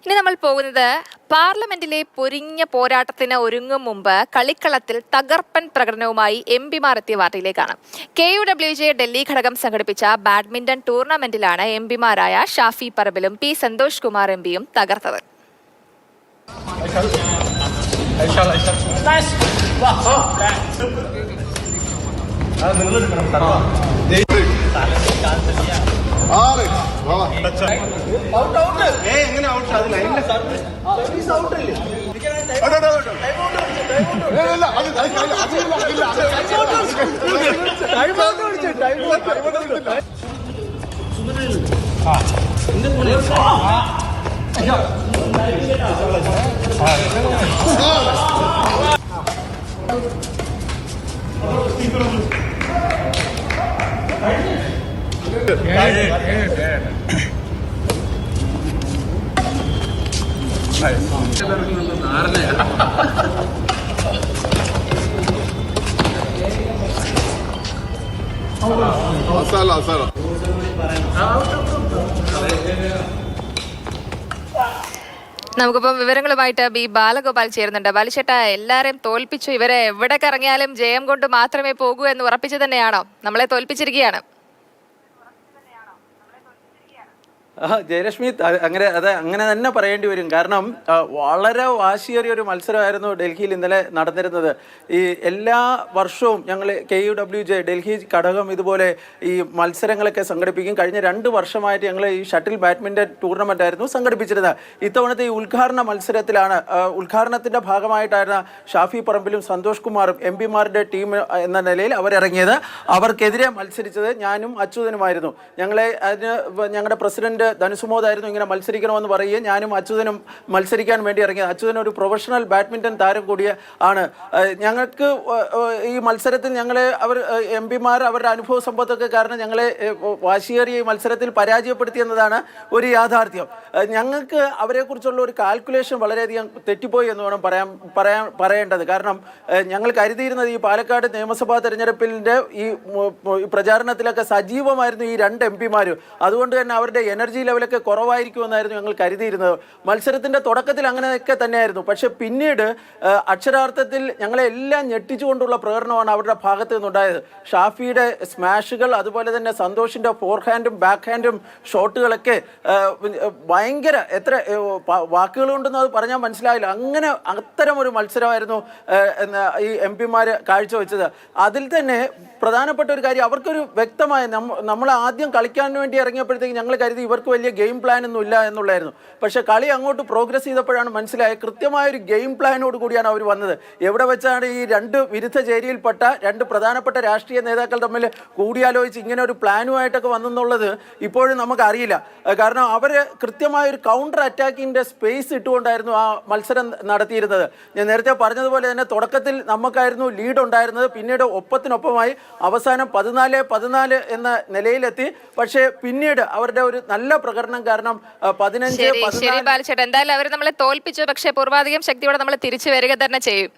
ഇനി നമ്മൾ പോകുന്നത് പാർലമെന്റിലെ പൊരിഞ്ഞ പോരാട്ടത്തിന് ഒരുങ്ങും മുമ്പ് കളിക്കളത്തിൽ തകർപ്പൻ പ്രകടനവുമായി എംപിമാർ എത്തിയ വാർത്തയിലേക്കാണ്. KUWJ ഡൽഹി ഘടകം സംഘടിപ്പിച്ച ബാഡ്മിന്റൺ ടൂർണമെന്റിലാണ് എംപിമാരായ ഷാഫി പറമ്പിലും പി സന്തോഷ് കുമാർ എംപിയും തകർത്തത്. നമുക്കിപ്പം വിവരങ്ങളുമായിട്ട് ബി ബാലഗോപാൽ ചേരുന്നുണ്ട്. ബാലിച്ചേട്ടാ, എല്ലാരെയും തോൽപ്പിച്ചു. ഇവരെ എവിടെ കറങ്ങിയാലും ജയം കൊണ്ട് മാത്രമേ പോകൂ എന്ന് ഉറപ്പിച്ചു തന്നെയാണോ? നമ്മളെ തോൽപ്പിച്ചിരിക്കുകയാണ്. ജയലക്ഷ്മി, അങ്ങനെ തന്നെ പറയേണ്ടി വരും. കാരണം വളരെ വാശിയേറിയ ഒരു മത്സരമായിരുന്നു ഡൽഹിയിൽ ഇന്നലെ നടന്നിരുന്നത്. ഈ എല്ലാ വർഷവും ഞങ്ങൾ KUWJ ഡൽഹി ഘടകം ഇതുപോലെ ഈ മത്സരങ്ങളൊക്കെ സംഘടിപ്പിക്കും. കഴിഞ്ഞ 2 വർഷമായിട്ട് ഞങ്ങൾ ഈ ഷട്ടിൽ ബാഡ്മിൻ്റൺ ടൂർണമെൻ്റ് ആയിരുന്നു സംഘടിപ്പിച്ചിരുന്നത്. ഇത്തവണത്തെ ഈ ഉദ്ഘാടന മത്സരത്തിലാണ് ഉദ്ഘാടനത്തിൻ്റെ ഭാഗമായിട്ടായിരുന്നു ഷാഫി പറമ്പിലും സന്തോഷ് കുമാറും എംപിമാരുടെ ടീം എന്ന നിലയിൽ അവരിറങ്ങിയത്. അവർക്കെതിരെ മത്സരിച്ചത് ഞാനും അച്യുതനുമായിരുന്നു. ഞങ്ങളുടെ പ്രസിഡന്റ് ധനുസുമോദായിരുന്നു ഇങ്ങനെ മത്സരിക്കണമെന്ന് പറയുകയും ഞാനും അച്യുതനും മത്സരിക്കാൻ വേണ്ടി ഇറങ്ങിയത്. അച്യുതൻ ഒരു പ്രൊഫഷണൽ ബാഡ്മിൻ്റൺ താരം കൂടിയ ആണ്. ഞങ്ങൾക്ക് ഈ മത്സരത്തിൽ അവർ എംപിമാർ അവരുടെ അനുഭവ സമ്പത്തൊക്കെ കാരണം ഞങ്ങളെ വാശിയേറിയ ഈ മത്സരത്തിൽ പരാജയപ്പെടുത്തിയെന്നതാണ് ഒരു യാഥാർത്ഥ്യം. ഞങ്ങൾക്ക് അവരെക്കുറിച്ചുള്ള ഒരു കാൽക്കുലേഷൻ വളരെയധികം തെറ്റിപ്പോയി എന്ന് വേണം പറയേണ്ടത്. കാരണം ഞങ്ങൾ കരുതിയിരുന്നത് ഈ പാലക്കാട് നിയമസഭാ തെരഞ്ഞെടുപ്പിൻ്റെ ഈ പ്രചാരണത്തിലൊക്കെ സജീവമായിരുന്നു ഈ 2 എംപിമാരും. അതുകൊണ്ട് തന്നെ അവരുടെ എനർജി ലെവലൊക്കെ കുറവായിരിക്കുമെന്നായിരുന്നു ഞങ്ങൾ കരുതിയിരുന്നത്. മത്സരത്തിൻ്റെ തുടക്കത്തിൽ അങ്ങനെയൊക്കെ തന്നെയായിരുന്നു. പക്ഷെ പിന്നീട് അക്ഷരാർത്ഥത്തിൽ ഞങ്ങളെല്ലാം ഞെട്ടിച്ചുകൊണ്ടുള്ള പ്രകടനമാണ് അവരുടെ ഭാഗത്ത് നിന്നുണ്ടായത്. ഷാഫിയുടെ സ്മാഷുകൾ, അതുപോലെ തന്നെ സന്തോഷിൻ്റെ ഫോർഹാൻഡും ബാക്ക് ഹാൻഡും ഷോട്ടുകളൊക്കെ ഭയങ്കര എത്ര വാക്കുകൾ കൊണ്ടൊന്നും അത് പറഞ്ഞാൽ മനസ്സിലായില്ല. അത്തരം ഒരു മത്സരമായിരുന്നു ഈ എംപിമാർ കാഴ്ചവെച്ചത്. അതിൽ തന്നെ പ്രധാനപ്പെട്ട ഒരു കാര്യം, അവർക്കൊരു വ്യക്തമായ നമ്മൾ ആദ്യം കളിക്കാൻ വേണ്ടി ഇറങ്ങിയപ്പോഴത്തേക്ക് ഞങ്ങൾ കരുതി ഇവർക്ക് വലിയ ഗെയിം പ്ലാൻ ഒന്നും ഇല്ല എന്നുള്ളായിരുന്നു. പക്ഷെ കളി അങ്ങോട്ട് പ്രോഗ്രസ് ചെയ്തപ്പോഴാണ് മനസ്സിലായത് കൃത്യമായൊരു ഗെയിം പ്ലാനോട് കൂടിയാണ് അവർ വന്നത്. എവിടെ വെച്ചാണ് ഈ 2 വിരുദ്ധ ചേരിയിൽപ്പെട്ട 2 പ്രധാനപ്പെട്ട രാഷ്ട്രീയ നേതാക്കൾ തമ്മിൽ കൂടിയാലോചിച്ച് ഇങ്ങനെ ഒരു പ്ലാനുമായിട്ടൊക്കെ വന്നെന്നുള്ളത് ഇപ്പോഴും നമുക്കറിയില്ല. കാരണം അവർ കൃത്യമായൊരു കൗണ്ടർ അറ്റാക്കിൻ്റെ സ്പേസ് ഇട്ടുകൊണ്ടായിരുന്നു ആ മത്സരം നടത്തിയിരുന്നത്. ഞാൻ നേരത്തെ പറഞ്ഞതുപോലെ തന്നെ തുടക്കത്തിൽ നമുക്കായിരുന്നു ലീഡ് ഉണ്ടായിരുന്നത്. പിന്നീട് ഒപ്പത്തിനൊപ്പമായി അവസാനം 14-14 എന്ന നിലയിലെത്തി. പക്ഷേ പിന്നീട് അവരുടെ ഒരു നല്ല പ്രകടനം കാരണം 15-14. എന്തായാലും അവർ നമ്മളെ തോൽപ്പിച്ചു. പക്ഷേ പൂർവാധികം ശക്തിയോടെ നമ്മൾ തിരിച്ചു വരിക തന്നെ ചെയ്യും.